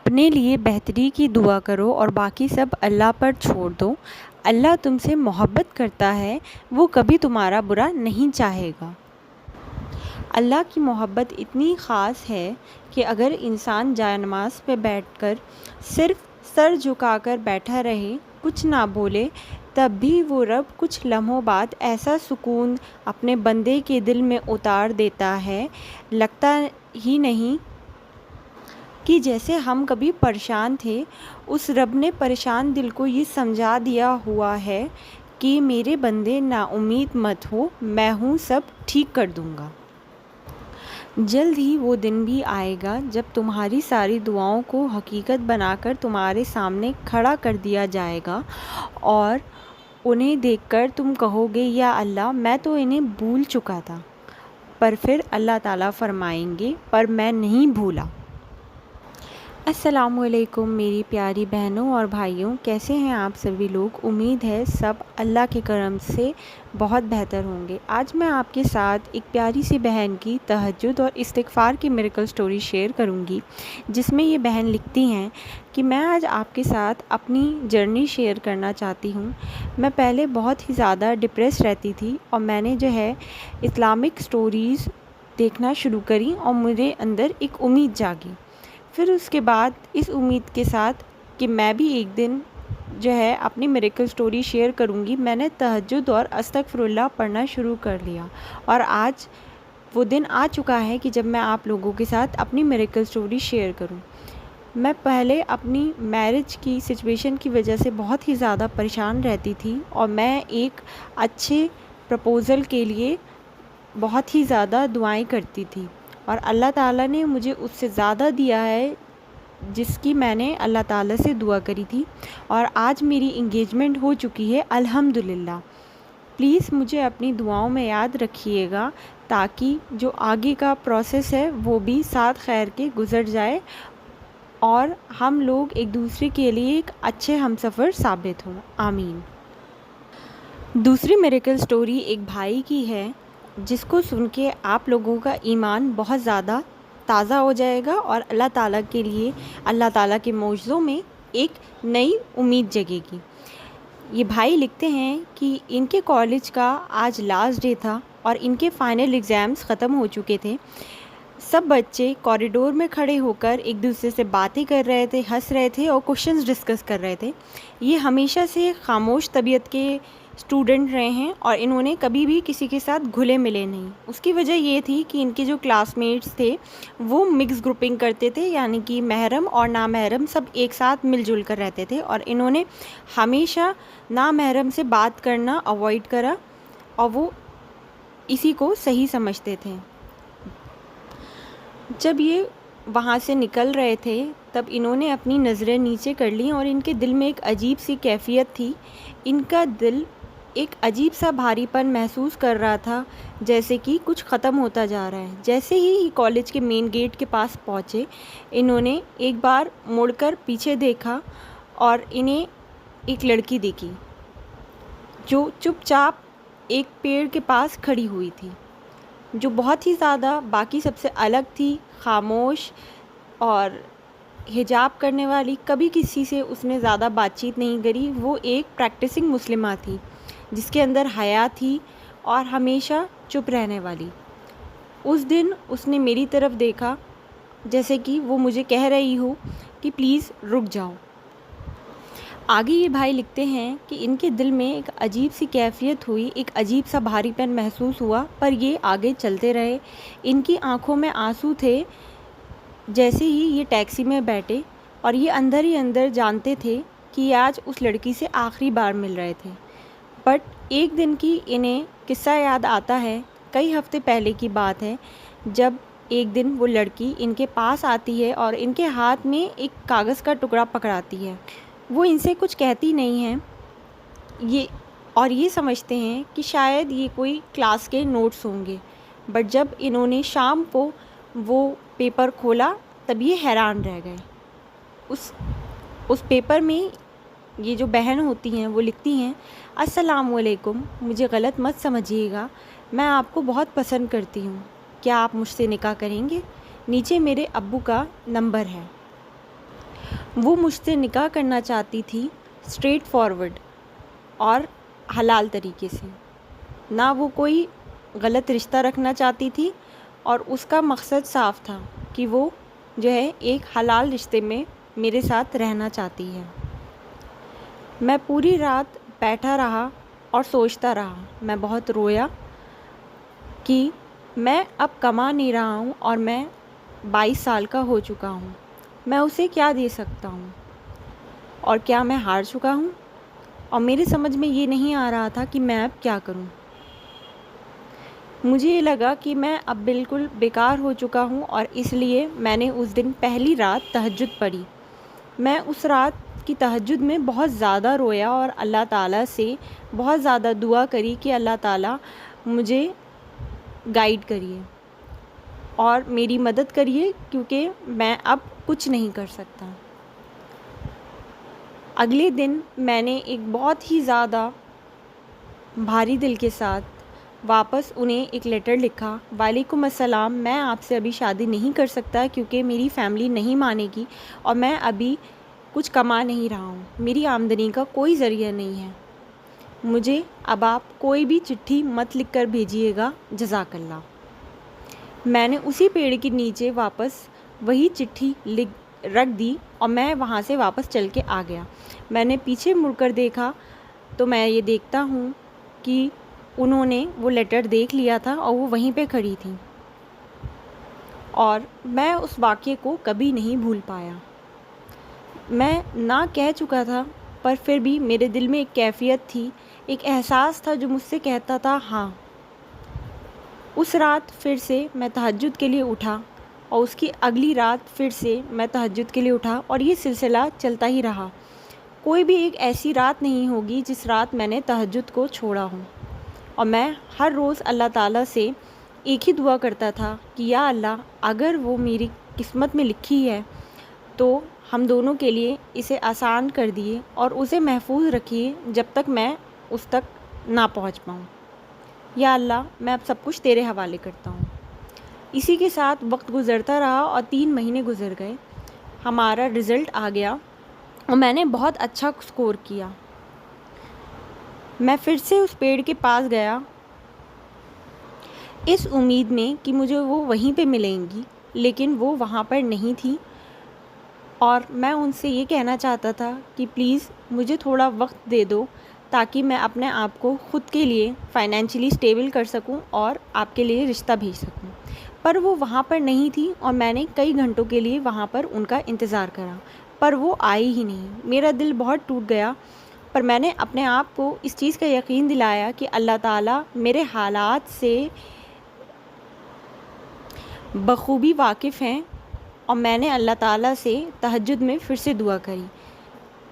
اپنے لیے بہتری کی دعا کرو اور باقی سب اللہ پر چھوڑ دو۔ اللہ تم سے محبت کرتا ہے، وہ کبھی تمہارا برا نہیں چاہے گا۔ اللہ کی محبت اتنی خاص ہے کہ اگر انسان جائے نماز پہ بیٹھ کر صرف سر جھکا کر بیٹھا رہے، کچھ نہ بولے، تب بھی وہ رب کچھ لمحوں بعد ایسا سکون اپنے بندے کے دل میں اتار دیتا ہے، لگتا ہی نہیں کہ جیسے ہم کبھی پریشان تھے۔ اس رب نے پریشان دل کو یہ سمجھا دیا ہوا ہے کہ میرے بندے نا امید مت ہو، میں ہوں، سب ٹھیک کر دوں گا۔ جلد ہی وہ دن بھی آئے گا جب تمہاری ساری دعاؤں کو حقیقت بنا کر تمہارے سامنے کھڑا کر دیا جائے گا اور انہیں دیکھ کر تم کہو گے یا اللہ میں تو انہیں بھول چکا تھا، پر پھر اللہ تعالیٰ فرمائیں گے پر میں نہیں بھولا۔ السلام علیکم میری پیاری بہنوں اور بھائیوں، کیسے ہیں آپ سبھی لوگ؟ امید ہے سب اللہ کے کرم سے بہت بہتر ہوں گے۔ آج میں آپ کے ساتھ ایک پیاری سی بہن کی تہجد اور استغفار کی میریکل سٹوری شیئر کروں گی، جس میں یہ بہن لکھتی ہیں کہ میں آج آپ کے ساتھ اپنی جرنی شیئر کرنا چاہتی ہوں۔ میں پہلے بہت ہی زیادہ ڈپریس رہتی تھی اور میں نے اسلامک سٹوریز دیکھنا شروع کری اور میرے اندر ایک امید جاگی۔ پھر اس کے بعد اس امید کے ساتھ کہ میں بھی ایک دن اپنی میریکل سٹوری شیئر کروں گی، میں نے تہجد اور استغفر اللہ پڑھنا شروع کر لیا، اور آج وہ دن آ چکا ہے کہ جب میں آپ لوگوں کے ساتھ اپنی میریکل سٹوری شیئر کروں۔ میں پہلے اپنی میرج کی سچویشن کی وجہ سے بہت ہی زیادہ پریشان رہتی تھی اور میں ایک اچھے پرپوزل کے لیے بہت ہی زیادہ دعائیں کرتی تھی، اور اللہ تعالیٰ نے مجھے اس سے زیادہ دیا ہے جس کی میں نے اللہ تعالیٰ سے دعا کری تھی، اور آج میری انگیجمنٹ ہو چکی ہے الحمدللہ۔ پلیز مجھے اپنی دعاؤں میں یاد رکھیے گا تاکہ جو آگے کا پروسیس ہے وہ بھی ساتھ خیر کے گزر جائے اور ہم لوگ ایک دوسرے کے لیے ایک اچھے ہمسفر ثابت ہوں، آمین۔ دوسری میریکل سٹوری ایک بھائی کی ہے جس کو سن کے آپ لوگوں کا ایمان بہت زیادہ تازہ ہو جائے گا اور اللہ تعالیٰ کے لیے، اللہ تعالیٰ کے معجزوں میں ایک نئی امید جگے گی۔ یہ بھائی لکھتے ہیں کہ ان کے کالج کا آج لاسٹ ڈے تھا اور ان کے فائنل ایگزامز ختم ہو چکے تھے۔ سب بچے کوریڈور میں کھڑے ہو کر ایک دوسرے سے باتیں کر رہے تھے، ہنس رہے تھے اور کوشچنز ڈسکس کر رہے تھے۔ یہ ہمیشہ سے خاموش طبیعت کے اسٹوڈنٹ رہے ہیں اور انہوں نے کبھی بھی کسی کے ساتھ گھلے ملے نہیں۔ اس کی وجہ یہ تھی کہ ان کے جو کلاس میٹس تھے وہ مکس گروپنگ کرتے تھے، یعنی کہ محرم اور نامحرم سب ایک ساتھ مل جل کر رہتے تھے، اور انہوں نے ہمیشہ نامحرم سے بات کرنا اوائڈ کرا اور وہ اسی کو صحیح سمجھتے تھے۔ جب یہ وہاں سے نکل رہے تھے تب انہوں نے اپنی نظریں نیچے کر لیں اور ان کے دل میں ایک عجیب سی کیفیت تھی۔ ان کا دل ایک عجیب سا بھاری پن محسوس کر رہا تھا، جیسے کہ کچھ ختم ہوتا جا رہا ہے۔ جیسے ہی کالج کے مین گیٹ کے پاس پہنچے، انہوں نے ایک بار مڑ کر پیچھے دیکھا اور انہیں ایک لڑکی دیکھی جو چپ چاپ ایک پیڑ کے پاس کھڑی ہوئی تھی، جو بہت ہی زیادہ باقی سب سے الگ تھی، خاموش اور حجاب کرنے والی، کبھی کسی سے اس نے زیادہ بات چیت نہیں کری۔ وہ ایک پریکٹسنگ مسلمہ تھی جس کے اندر حیا تھی اور ہمیشہ چپ رہنے والی۔ اس دن اس نے میری طرف دیکھا جیسے کہ وہ مجھے کہہ رہی ہو کہ پلیز رک جاؤ۔ آگے یہ بھائی لکھتے ہیں کہ ان کے دل میں ایک عجیب سی کیفیت ہوئی، ایک عجیب سا بھاری پن محسوس ہوا، پر یہ آگے چلتے رہے۔ ان کی آنکھوں میں آنسو تھے جیسے ہی یہ ٹیکسی میں بیٹھے، اور یہ اندر ہی اندر جانتے تھے کہ یہ آج اس لڑکی سے آخری بار مل رہے تھے۔ بٹ ایک دن کی انہیں قصہ یاد آتا ہے، کئی ہفتے پہلے کی بات ہے، جب ایک دن وہ لڑکی ان کے پاس آتی ہے اور ان کے ہاتھ میں ایک کاغذ کا ٹکڑا پکڑاتی ہے۔ وہ ان سے کچھ کہتی نہیں ہیں، یہ سمجھتے ہیں کہ شاید یہ کوئی کلاس کے نوٹس ہوں گے، بٹ جب انہوں نے شام کو وہ پیپر کھولا تب یہ حیران رہ گئے۔ اس پیپر میں یہ جو بہن ہوتی ہیں وہ لکھتی ہیں، السلام علیکم، مجھے غلط مت سمجھیے گا، میں آپ کو بہت پسند کرتی ہوں، کیا آپ مجھ سے نکاح کریں گے؟ نیچے میرے ابو کا نمبر ہے۔ وہ مجھ سے نکاح کرنا چاہتی تھی اسٹریٹ فارورڈ اور حلال طریقے سے، نہ وہ کوئی غلط رشتہ رکھنا چاہتی تھی، اور اس کا مقصد صاف تھا کہ وہ جو ہے ایک حلال رشتے میں میرے ساتھ رہنا چاہتی ہے۔ میں پوری رات بیٹھا رہا اور سوچتا رہا، میں بہت رویا کہ میں اب کما نہیں رہا ہوں اور میں 22 سال کا ہو چکا ہوں، میں اسے کیا دے سکتا ہوں، اور کیا میں ہار چکا ہوں؟ اور میرے سمجھ میں یہ نہیں آ رہا تھا کہ میں اب کیا کروں۔ مجھے یہ لگا کہ میں اب بالکل بیکار ہو چکا ہوں، اور اس لیے میں نے اس دن پہلی رات تہجد پڑھی۔ میں اس رات کی تہجد میں بہت زیادہ رویا اور اللہ تعالیٰ سے بہت زیادہ دعا کری کہ اللہ تعالیٰ مجھے گائیڈ کریے اور میری مدد کریے، کیونکہ میں اب کچھ نہیں کر سکتا۔ اگلے دن میں نے ایک بہت ہی زیادہ بھاری دل کے ساتھ واپس انہیں ایک لیٹر لکھا: وعلیکم السلام، میں آپ سے ابھی شادی نہیں کر سکتا کیونکہ میری فیملی نہیں مانے گی، اور میں ابھی کچھ کما نہیں رہا ہوں، میری آمدنی کا کوئی ذریعہ نہیں ہے، مجھے اب آپ کوئی بھی چٹھی مت لکھ کر بھیجیے گا، جزاک اللہ۔ میں نے اسی پیڑ کے نیچے واپس وہی چٹھی رکھ دی اور میں وہاں سے واپس چل کے آ گیا۔ میں نے پیچھے مڑ کر دیکھا تو میں یہ دیکھتا ہوں کہ انہوں نے وہ لیٹر دیکھ لیا تھا اور وہ وہیں پہ کھڑی تھیں، اور میں اس واقعے کو کبھی نہیں بھول پایا۔ میں نہ کہہ چکا تھا، پر پھر بھی میرے دل میں ایک کیفیت تھی، ایک احساس تھا جو مجھ سے کہتا تھا ہاں۔ اس رات پھر سے میں تہجد کے لیے اٹھا، اور اس کی اگلی رات پھر سے میں تہجد کے لیے اٹھا، اور یہ سلسلہ چلتا ہی رہا۔ کوئی بھی ایک ایسی رات نہیں ہوگی جس رات میں نے تہجد کو چھوڑا ہوں، اور میں ہر روز اللہ تعالیٰ سے ایک ہی دعا کرتا تھا کہ یا اللہ، اگر وہ میری قسمت میں لکھی ہے تو ہم دونوں کے لیے اسے آسان کر دیے اور اسے محفوظ رکھیے جب تک میں اس تک نہ پہنچ پاؤں۔ یا اللہ، میں اب سب کچھ تیرے حوالے کرتا ہوں۔ اسی کے ساتھ وقت گزرتا رہا اور 3 مہینے گزر گئے۔ ہمارا رزلٹ آ گیا اور میں نے بہت اچھا اسکور کیا۔ میں پھر سے اس پیڑ کے پاس گیا، اس امید میں کہ مجھے وہ وہیں پہ ملیں گی، لیکن وہ وہاں پر نہیں تھی، اور میں ان سے یہ کہنا چاہتا تھا کہ پلیز مجھے تھوڑا وقت دے دو تاکہ میں اپنے آپ کو خود کے لیے فائنینشلی اسٹیبل کر سکوں اور آپ کے لیے رشتہ بھیج سکوں۔ پر وہ وہاں پر نہیں تھی، اور میں نے کئی گھنٹوں کے لیے وہاں پر ان کا انتظار کرا، پر وہ آئی ہی نہیں۔ میرا دل بہت ٹوٹ گیا، پر میں نے اپنے آپ کو اس چیز کا یقین دلایا کہ اللہ تعالیٰ میرے حالات سے بخوبی واقف ہیں، اور میں نے اللہ تعالیٰ سے تہجد میں پھر سے دعا کری۔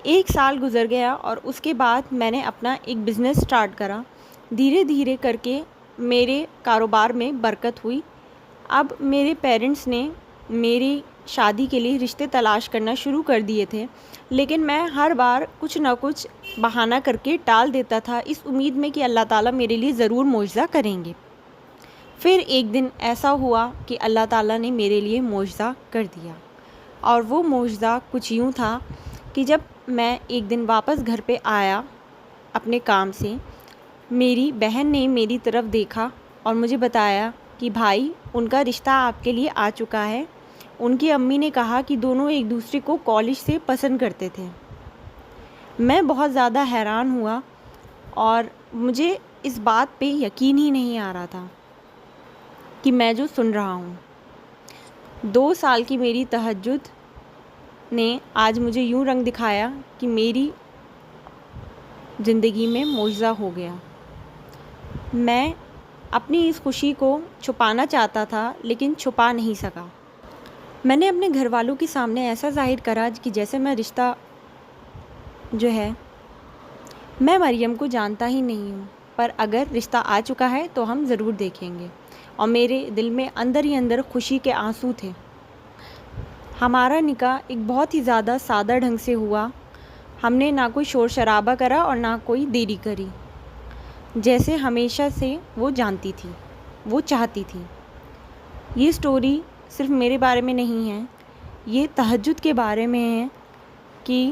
1 سال گزر گیا، اور اس کے بعد میں نے اپنا ایک بزنس سٹارٹ کرا۔ دھیرے دھیرے کر کے میرے کاروبار میں برکت ہوئی۔ اب میرے پیرنٹس نے میری شادی کے لیے رشتے تلاش کرنا شروع کر دیے تھے، لیکن میں ہر بار کچھ نہ کچھ بہانہ کر کے ٹال دیتا تھا، اس امید میں کہ اللہ تعالیٰ میرے لیے ضرور معجزہ کریں گے۔ پھر ایک دن ایسا ہوا کہ اللہ تعالیٰ نے میرے لیے معجزہ کر دیا، اور وہ معجزہ کچھ یوں تھا کہ جب میں ایک دن واپس گھر پہ آیا اپنے کام سے، میری بہن نے میری طرف دیکھا اور مجھے بتایا کہ بھائی، ان کا رشتہ آپ کے لیے آ چکا ہے۔ ان کی امی نے کہا کہ دونوں ایک دوسرے کو کالج سے پسند کرتے تھے۔ میں بہت زیادہ حیران ہوا، اور مجھے اس بات پہ یقین ہی نہیں آ رہا تھا کہ میں جو سن رہا ہوں۔ 2 سال کی میری تہجد نے آج مجھے یوں رنگ دکھایا کہ میری زندگی میں معجزہ ہو گیا۔ میں اپنی اس خوشی کو چھپانا چاہتا تھا، لیکن چھپا نہیں سکا۔ میں نے اپنے گھر والوں کے سامنے ایسا ظاہر کرا کہ جیسے میں رشتہ جو ہے، میں مریم کو جانتا ہی نہیں ہوں، پر اگر رشتہ آ چکا ہے تو ہم ضرور دیکھیں گے۔ اور میرے دل میں اندر ہی اندر خوشی کے آنسو تھے۔ ہمارا نکاح ایک بہت ہی زیادہ سادہ ڈھنگ سے ہوا۔ ہم نے نہ کوئی شور شرابہ کرا اور نہ کوئی دیری کری، جیسے ہمیشہ سے وہ جانتی تھی، وہ چاہتی تھی۔ یہ سٹوری صرف میرے بارے میں نہیں ہے، یہ تہجد کے بارے میں ہے کہ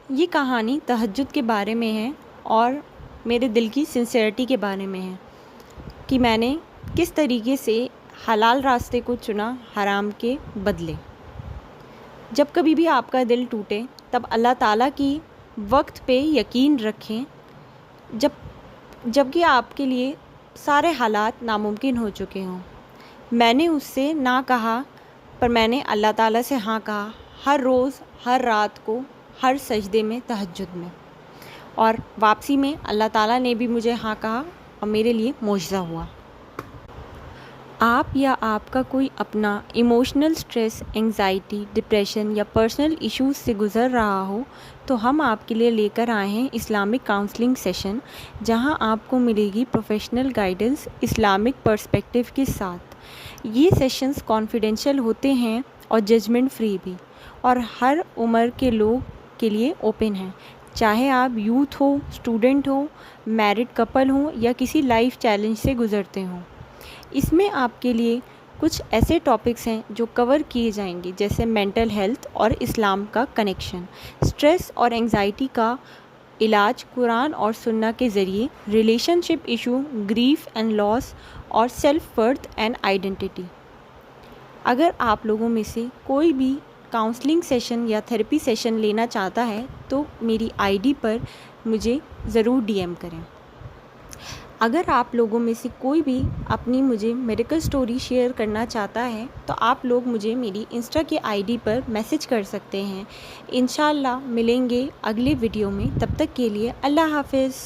یہ کہانی تہجد کے بارے میں ہے اور میرے دل کی سنسیئرٹی کے بارے میں ہے کہ میں نے کس طریقے سے حلال راستے کو چنا حرام کے بدلے۔ جب کبھی بھی آپ کا دل ٹوٹے تب اللہ تعالیٰ کی وقت پہ یقین رکھیں، جب کہ آپ کے لیے سارے حالات ناممکن ہو چکے ہوں۔ میں نے اس سے نہ کہا، پر میں نے اللہ تعالیٰ سے ہاں کہا، ہر روز، ہر رات کو، ہر سجدے میں، تہجد میں، اور واپسی میں اللہ تعالیٰ نے بھی مجھے ہاں کہا اور میرے لیے معجزہ ہوا۔ آپ یا آپ کا کوئی اپنا ایموشنل سٹریس، انگزائٹی، ڈپریشن یا پرسنل ایشوز سے گزر رہا ہو تو ہم آپ کے لیے لے کر آئے ہیں اسلامک کاؤنسلنگ سیشن، جہاں آپ کو ملے گی پروفیشنل گائیڈنس اسلامک پرسپیکٹیو کے ساتھ۔ یہ سیشنز کانفیڈینشیل ہوتے ہیں اور ججمنٹ فری بھی، اور ہر عمر کے لوگ کے لیے اوپن ہیں، چاہے آپ youth who, student who, married couple ہوں یا کسی لائف چیلنج سے گزرتے ہوں۔ اس میں آپ کے لیے کچھ ایسے ٹاپکس ہیں جو کور کیے جائیں گے، جیسے مینٹل ہیلتھ اور اسلام کا کنیکشن، اسٹریس اور انگزائٹی کا علاج قرآن اور سنہ کے ذریعے، relationship issue, grief and loss, اور سیلف ورتھ اینڈ آئیڈینٹی۔ اگر آپ لوگوں میں سے کوئی بھی کاؤنسلنگ سیشن یا تھیراپی سیشن لینا چاہتا ہے تو میری آئی ڈی پر مجھے ضرور ڈی ایم کریں۔ اگر آپ لوگوں میں سے کوئی بھی اپنی مجھے میڈیکل سٹوری شیئر کرنا چاہتا ہے تو آپ لوگ مجھے میری انسٹا کی آئی ڈی پر میسج کر سکتے ہیں۔ انشاءاللہ ملیں گے اگلے ویڈیو میں، تب تک کے لیے اللہ حافظ۔